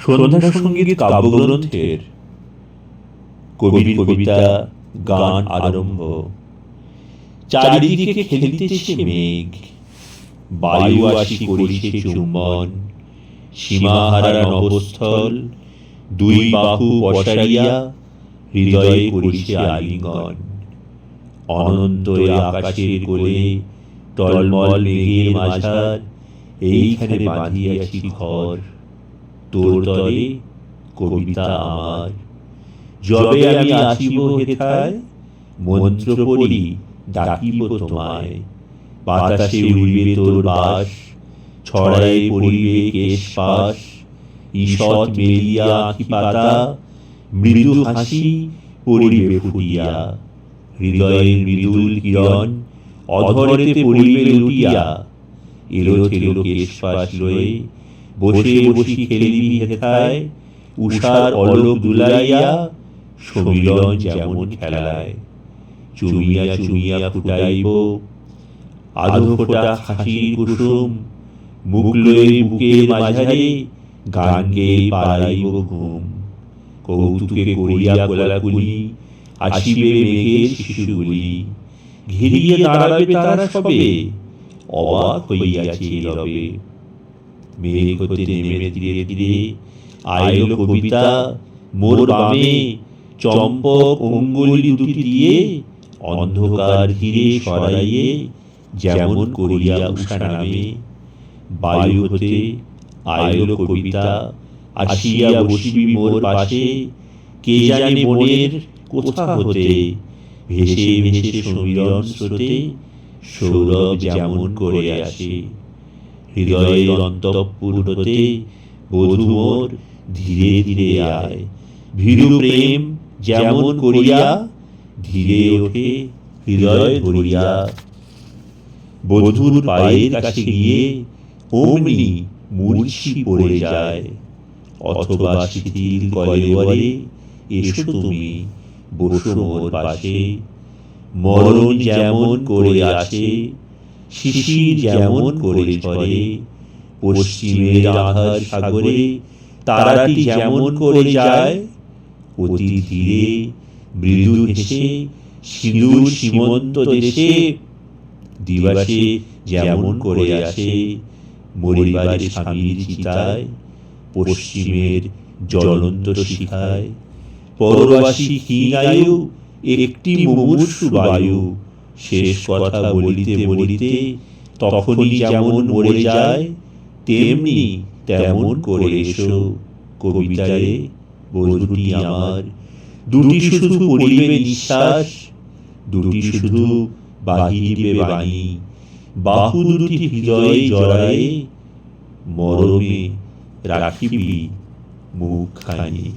সন্ধ্যা সঙ্গীত কাব্যগ্রন্থের কবির কবিতা গান আরম্ভ। চারিদিকে খেলিতেছে মেঘ, বায়ু আসি করিছে চুম্বন। সীমাহারা নভস্থল দুই বাহু পসারিয়া হৃদয়ে করিছে আলিঙ্গন। অনন্ত আকাশের কোলে টলমল মেঘের মাঝার এইখানে বাঁধিয়াছি ঘর। তোর তরে কবিতা আমার, যবে আমি আসিব হেথায় মন্ত্র পড়ি ডাকিব তোমায়। বাতাসে উড়িবে তোর বাস, ছড়ায় পড়িবে কেশ পাশ। ঈষৎ মেলিয়া আঁখি পাতা, মৃদু হাসি পড়িবে ফুটিয়া। হৃদয়ের মৃদুল কিরণ অধরেতে পড়িবে লুটিয়া। এলো থেলো কেশ পাশ লয়ে বসে বসি খেলিবি হেথায়। উষার অলোক দুলাইয়া সমীরণ যেমন খেলায়। চুমিয়া চুমিয়া ফুটাইব আধো ফোটা হাসির কুসুম। মুখ লয়ে বুকের মাঝারে গান গেয়ে পাড়াইব ঘুম। কৌতুকে করিয়া কোলাকুলি আসিবে মেঘের শিশুগুলি। ঘিরিয়ে দাঁড়াবে তারা সবে, অবাক হইয়াছে রবে। মেঘ হতে নেমে ধীরে ধীরে আইলো কবিতা মোর বামে। চম্পক অঙ্গুলি দুটি দিয়ে অন্ধকার ধীরে সরাইয়ে যেমন করিয়া উষা নামে। বায়ু হতে আইলো কবিতা আসিয়া বসিবি মোর পাশে। কে জানে মনের কোথা হতে ভেসে ভেসে সমীরণ স্রোতে সৌরভ যেমন করে আসে। হৃদয়ের অন্তঃপুর হতে বধূ মোর ধীরে ধীরে আয়। ভীরু প্রেম যেমন করিয়া ধীরে ওঠে হৃদয় ধরিয়া। বধূর পায়ের কাছে গিয়ে অমনি মূর্ছি পড়ে যায়। অথবা শিথিল কলেবরে এসো তুমি বসো মোর পাশে। মরণ যেমন করে আসে, শিশির যেমন করে ঝরে। পশ্চিমের আঁধার সাগরে তারাটি যেমন করে যায়। অতি ধীরে মৃদু হেসে সিঁদুর সীমন্ত দেশে। দিবাসে যেমন করে আসে মরিবারে স্বামীর চিতায়। পশ্চিমের জ্বলন্ত শিখায় পরবাসী ক্ষীণায়ু একটি মুমূর্ষু বায়ু। শেষ কথা বলিতে বলিতে তখনই যেমন মরে যায়। তেমনি তেমন করে এসো কবিতারে বধূটি আমার। দুটি শুধু পড়িবে নিঃশ্বাস, দুটি শুধু বাহিবে বাণী। বাহু দুটি হৃদয়ে জড়ায়ে মরমে রাখিবি মুখখানি।